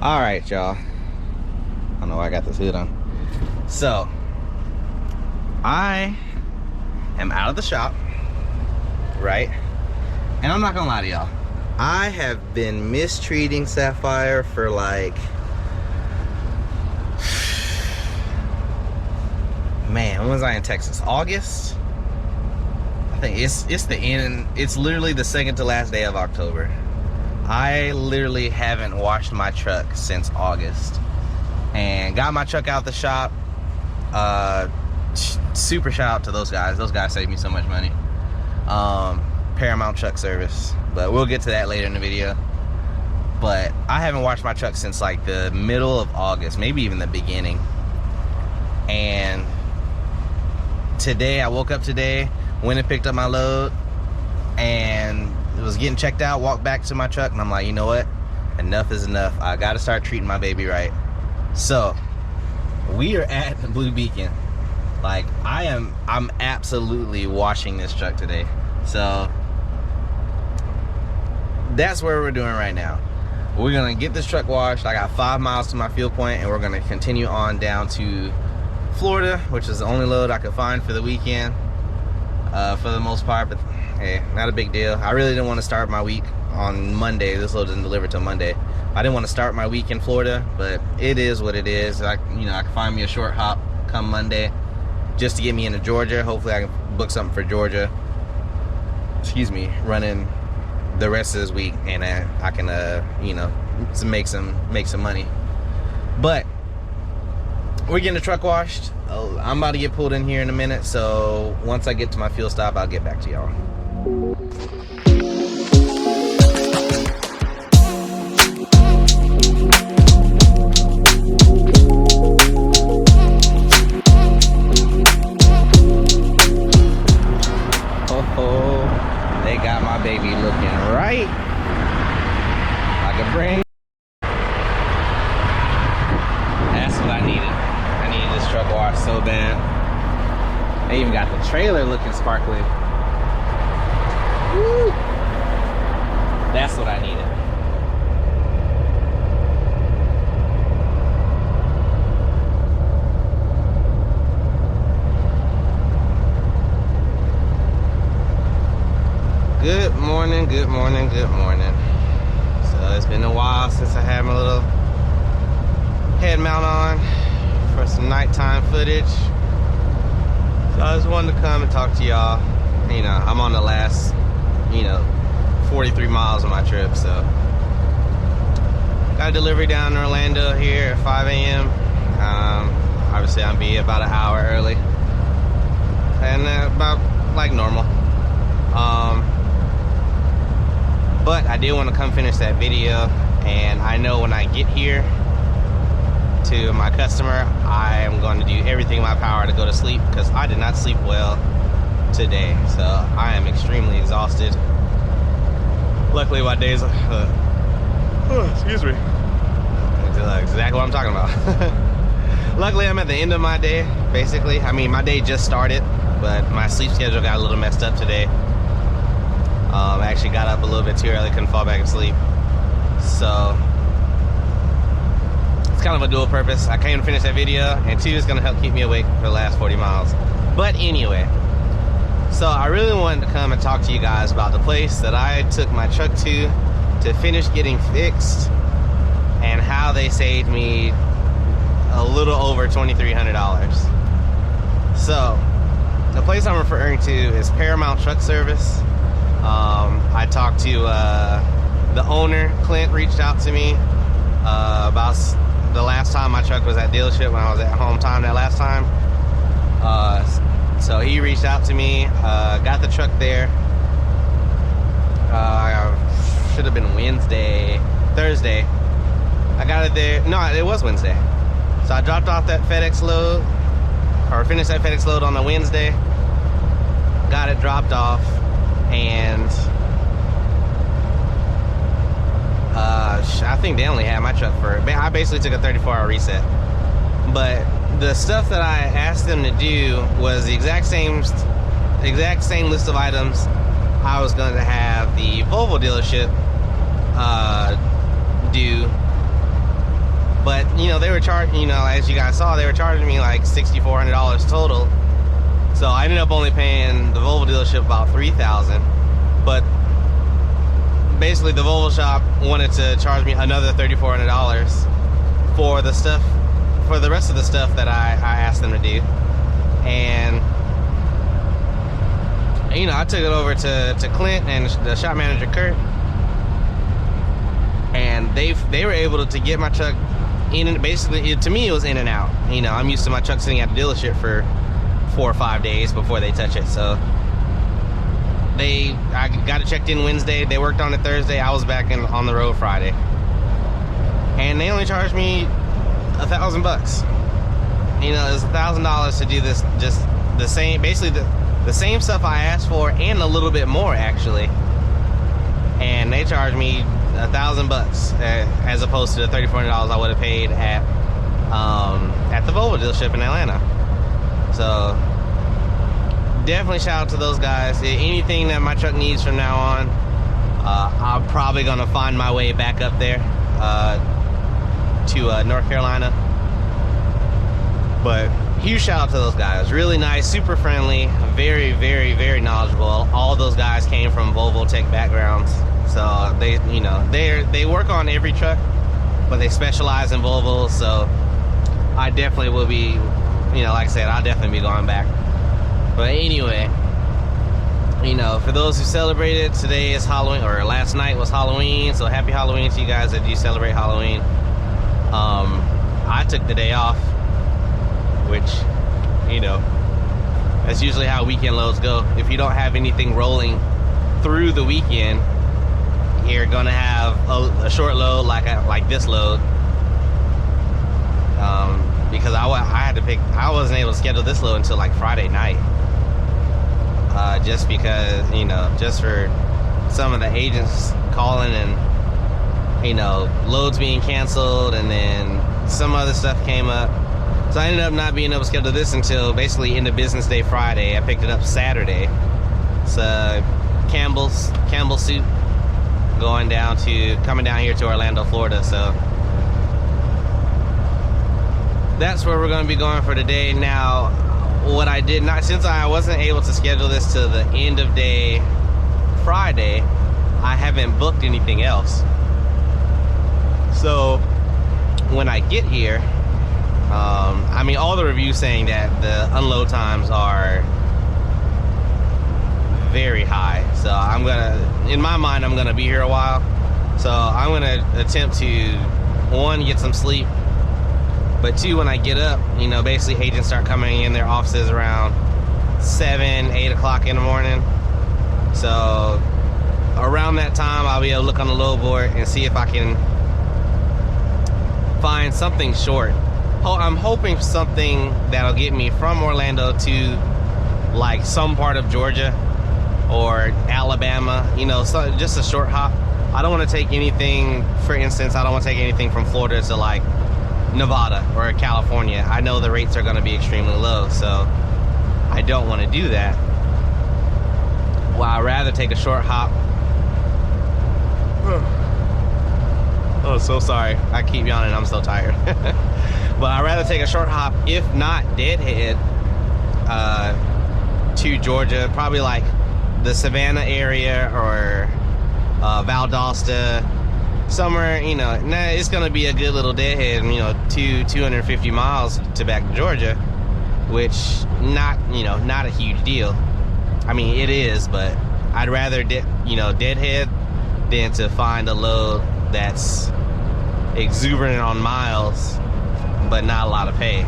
All right, y'all. I don't know why I got this hood on. So, I am out of the shop, right? And I'm not gonna lie to y'all. I have been mistreating Sapphire for like, man, when was I in Texas? August? I think it's the end. It's literally the second to last day of October. I literally haven't washed my truck since August, and got my truck out the shop. Super shout out to those guys. Those guys saved me so much money. Paramount Truck Service, but we'll get to that later in the video. But I haven't washed my truck since like the middle of August, maybe even the beginning. And today, I woke up today, went and picked up my load, and it was getting checked out, walked back to my truck, and I'm like, you know what? Enough is enough. I gotta start treating my baby right. So, we are at the Blue Beacon. Like, I'm absolutely washing this truck today. So, that's where we're doing right now. We're gonna get this truck washed. I got 5 miles to my fuel point, and we're gonna continue on down to Florida, which is the only load I could find for the weekend, for the most part. But hey, not a big deal. I really didn't want to start my week on Monday. This load didn't deliver till Monday. I didn't want to start my week in Florida, but it is what it is. I can find me a short hop come Monday just to get me into Georgia. Hopefully I can book something for Georgia. Excuse me, running the rest of this week, and I can make some money. But we're getting the truck washed. I'm about to get pulled in here in a minute, so once I get to my fuel stop, I'll get back to y'all. Oh, they got my baby looking right like a brand. That's what I needed. I needed this truck washed so bad. They even got the trailer looking sparkly. Woo! That's what I needed. Good morning, good morning, good morning. So it's been a while since I had my little head mount on for some nighttime footage. So I just wanted to come and talk to y'all. I'm on the last, 43 miles of my trip, so got a delivery down in Orlando here at 5 a.m. Obviously I'll be about an hour early, and about like normal. But I did want to come finish that video, and I know when I get here to my customer, I am going to do everything in my power to go to sleep, because I did not sleep well today. So I am extremely exhausted. Luckily my days excuse me, exactly what I'm talking about. Luckily I'm at the end of my day, basically. My day just started, but my sleep schedule got a little messed up today. I actually got up a little bit too early, couldn't fall back asleep. So it's kind of a dual purpose. I came to finish that video, and 2 is gonna help keep me awake for the last 40 miles. But anyway, so I really wanted to come and talk to you guys about the place that I took my truck to finish getting fixed, and how they saved me a little over $2,300. So the place I'm referring to is Paramount Truck Service. I talked to the owner. Clint reached out to me about the last time my truck was at dealership, when I was at home time that last time. So he reached out to me, got the truck there. Should have been Thursday. I got it there. No, it was Wednesday. So I dropped off that FedEx load, or finished that FedEx load on a Wednesday. Got it dropped off, and I think they only had my truck for, I basically took a 34-hour reset. But the stuff that I asked them to do was the exact same list of items I was going to have the Volvo dealership do you know, they were charging, you know, as you guys saw, they were charging me like $6,400 total. So I ended up only paying the Volvo dealership about $3,000. But basically the Volvo shop wanted to charge me another $3,400 for the stuff, for the rest of the stuff that I asked them to do. And you know, I took it over to Clint and the shop manager Kurt, and they were able to get my truck in, and basically to me it was in and out. You know, I'm used to my truck sitting at the dealership for 4 or 5 days before they touch it. So I got it checked in Wednesday, they worked on it Thursday, I was back on the road Friday, and they only charged me $1,000. You know, it's $1,000 to do this, just the same, basically the same stuff I asked for and a little bit more actually, and they charged me $1,000 as opposed to the $3,400 I would have paid at the Volvo dealership in Atlanta. So definitely shout out to those guys. Anything that my truck needs from now on, I'm probably gonna find my way back up there to North Carolina. But huge shout out to those guys. Really nice, super friendly, very, very, very knowledgeable. All those guys came from Volvo Tech backgrounds, so they, you know, they work on every truck, but they specialize in Volvo. So I definitely will be, you know, like I said, I'll definitely be going back. But anyway, you know, for those who celebrated, today is Halloween, or last night was Halloween, so happy Halloween to you guys that do celebrate Halloween. I took the day off, which, you know, that's usually how weekend loads go. If you don't have anything rolling through the weekend, you're gonna have a short load like this load. Because I wasn't able to schedule this load until like Friday night. Just because, you know, just for some of the agents calling and, you know, loads being canceled, and then some other stuff came up. So I ended up not being able to schedule this until basically end of business day Friday. I picked it up Saturday. It's Campbell's Soup coming down here to Orlando, Florida. So that's where we're going to be going for today. Now, what I did not, since I wasn't able to schedule this to the end of day Friday, I haven't booked anything else. So when I get here, I mean, all the reviews saying that the unload times are very high. So I'm gonna, in my mind, I'm gonna be here a while. So I'm gonna attempt to, one, get some sleep, but two, when I get up, you know, basically agents start coming in their offices around 7, 8 o'clock in the morning. So around that time, I'll be able to look on the load board and see if I can find something short. I'm hoping something that'll get me from Orlando to like some part of Georgia or Alabama, you know, so just a short hop. I don't want to take anything, for instance, I don't want to take anything from Florida to like Nevada or California. I know the rates are going to be extremely low, so I don't want to do that. Well, I'd rather take a short hop. Oh, so sorry. I keep yawning. I'm so tired. But I'd rather take a short hop, if not deadhead, to Georgia. Probably like the Savannah area or Valdosta. Somewhere, you know, it's going to be a good little deadhead, you know, 250 miles to back to Georgia, which not a huge deal. I mean, it is, but I'd rather, deadhead than to find a load that's exuberant on miles, but not a lot of pay.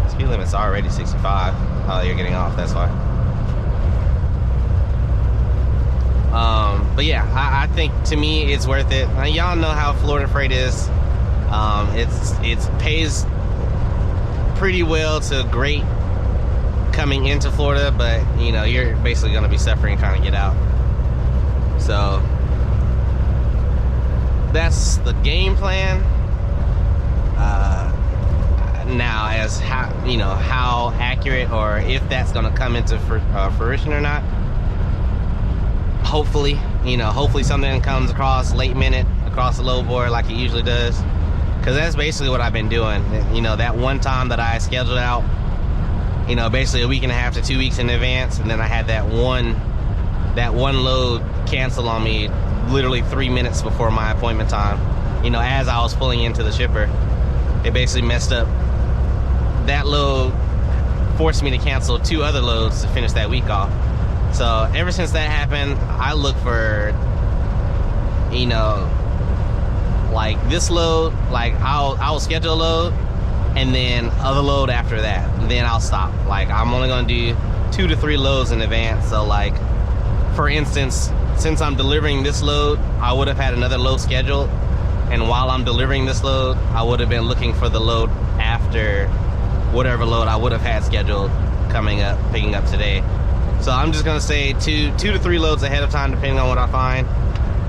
Speed limit's already 65. Oh, you're getting off, that's why. But yeah, I think to me it's worth it. Y'all know how Florida freight is. It pays pretty well to great coming into Florida, but you know, you're basically going to be suffering trying to get out. So that's the game plan. Now, as how accurate, or if that's going to come into fruition or not, hopefully something comes across late minute across the load board like it usually does. because that's basically what I've been doing. You know, that one time that I scheduled out, you know, basically a week and a half to 2 weeks in advance, and then I had that one load cancel on me literally 3 minutes before my appointment time. You know, as I was pulling into the shipper, it basically messed up. That load forced me to cancel 2 other loads to finish that week off. So ever since that happened, I look for, you know, like this load, like I'll schedule a load and then other load after that, and then I'll stop. Like I'm only gonna do 2 to 3 loads in advance. So like, for instance, since I'm delivering this load, I would have had another load scheduled, and while I'm delivering this load, I would have been looking for the load after whatever load I would have had scheduled coming up, picking up today. So I'm just gonna say 2 to 3 loads ahead of time, depending on what I find,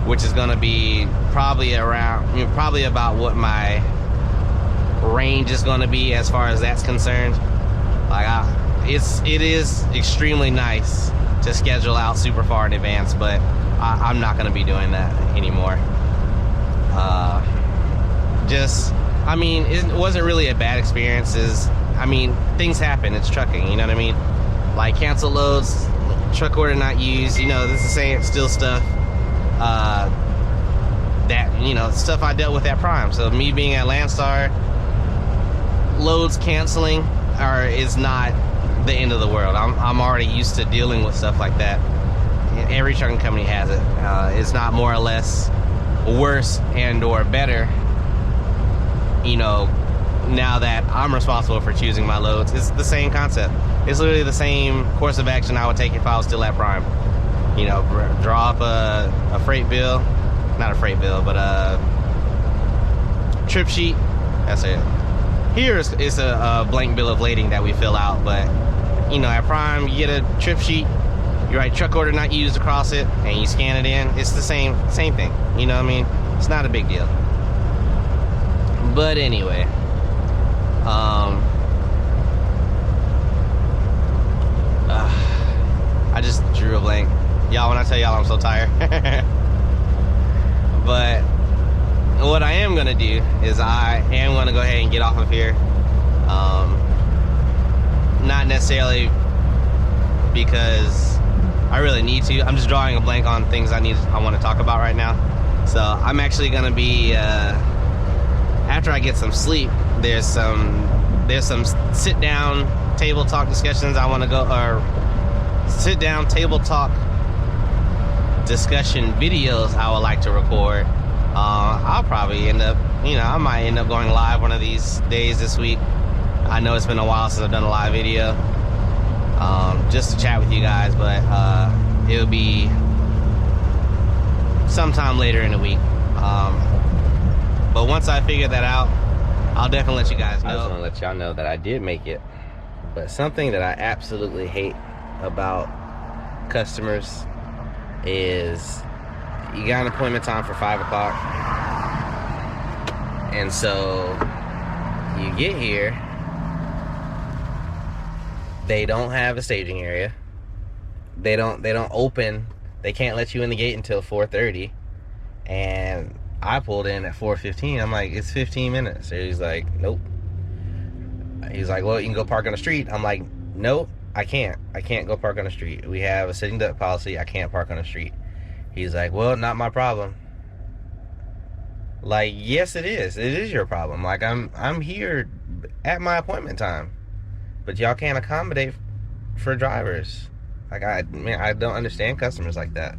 which is gonna be probably around, you know, probably about what my range is gonna be as far as that's concerned. Like it is extremely nice to schedule out super far in advance, but I'm not gonna be doing that anymore. I mean, it wasn't really a bad experience. I mean, things happen, it's trucking, you know what I mean? Like cancel loads, truck order not used, you know, this is saying still stuff that, you know, stuff I dealt with at Prime. So me being at Landstar, loads canceling is not the end of the world. I'm already used to dealing with stuff like that. Every trucking company has it. It's not more or less worse and or better, you know, now that I'm responsible for choosing my loads. It's the same concept. It's literally the same course of action I would take if I was still at Prime. You know, draw up a freight bill, not a freight bill, but a trip sheet. That's it. Here is a blank bill of lading that we fill out, but you know, at Prime you get a trip sheet, you write truck order not used across it, and you scan it in. It's the same thing. You know what I mean? It's not a big deal. But anyway, I just drew a blank. Y'all, when I tell y'all I'm so tired. But what I am gonna do is I am gonna go ahead and get off of here. Not necessarily because I really need to. I'm just drawing a blank on things I want to talk about right now. So I'm actually gonna be after I get some sleep. There's some sit down table talk discussions I want to go, or sit down table talk discussion videos I would like to record. I'll probably end up, you know, I might end up going live one of these days this week. I know it's been a while since I've done a live video, just to chat with you guys, but it'll be sometime later in the week. But once I figure that out, I'll definitely let you guys know. I just want to let y'all know that I did make it. But something that I absolutely hate about customers is you got an appointment time for 5 o'clock, and so you get here, they don't have a staging area, they don't open, they can't let you in the gate until 4:30, and I pulled in at 4:15. I'm like, it's 15 minutes. So he's like, nope. He's like, well, you can go park on the street. I'm like, nope, I can't go park on the street. We have a sitting duck policy. I can't park on the street. He's like, well, not my problem. Like, yes, it is. It is your problem. Like, I'm here at my appointment time, but y'all can't accommodate for drivers. Like, I don't understand customers like that.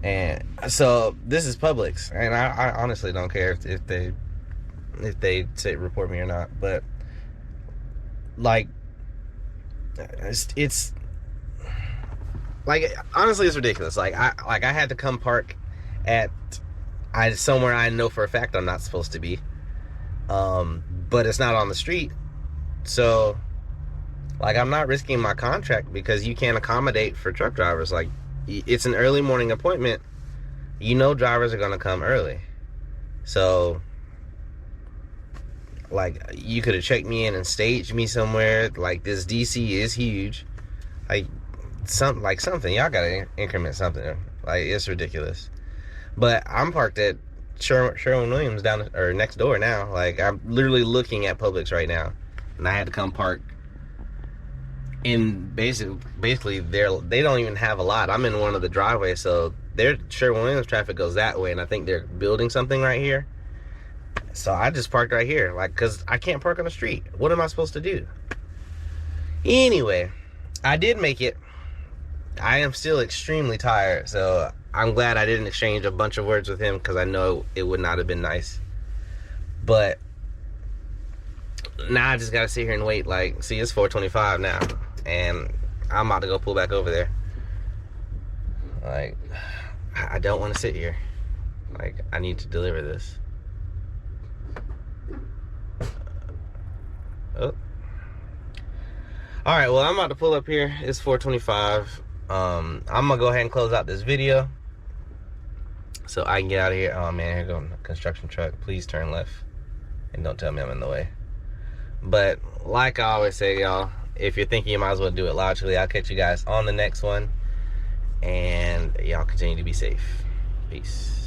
And so this is Publix, and I honestly don't care if they say report me or not. But like, it's like, honestly, it's ridiculous. Like I had to come park at somewhere I know for a fact I'm not supposed to be, but it's not on the street. So like, I'm not risking my contract because you can't accommodate for truck drivers. Like, it's an early morning appointment. You know drivers are gonna come early. So like, you could have checked me in and staged me somewhere. Like, this DC is huge. Like, something. Y'all gotta increment something. Like, it's ridiculous. But I'm parked at Sherwin-Williams down or next door now. Like, I'm literally looking at Publix right now, and I had to come park in basically they don't even have a lot. I'm in one of the driveways, so their Sherwin-Williams traffic goes that way, and I think they're building something right here. So I just parked right here, like, because I can't park on the street. What am I supposed to do? Anyway, I did make it. I am still extremely tired, so I'm glad I didn't exchange a bunch of words with him, because I know it would not have been nice. But now I just gotta sit here and wait. Like, see, it's 4:25 now, and I'm about to go pull back over there. Like, I don't want to sit here. Like, I need to deliver this. Oh. All right, well, I'm about to pull up here. It's 4:25. I'm gonna go ahead and close out this video so I can get out of here. Oh man, here goes a construction truck. Please turn left and don't tell me I'm in the way. But like I always say, y'all, if you're thinking, you might as well do it logically. I'll catch you guys on the next one, and y'all continue to be safe. Peace.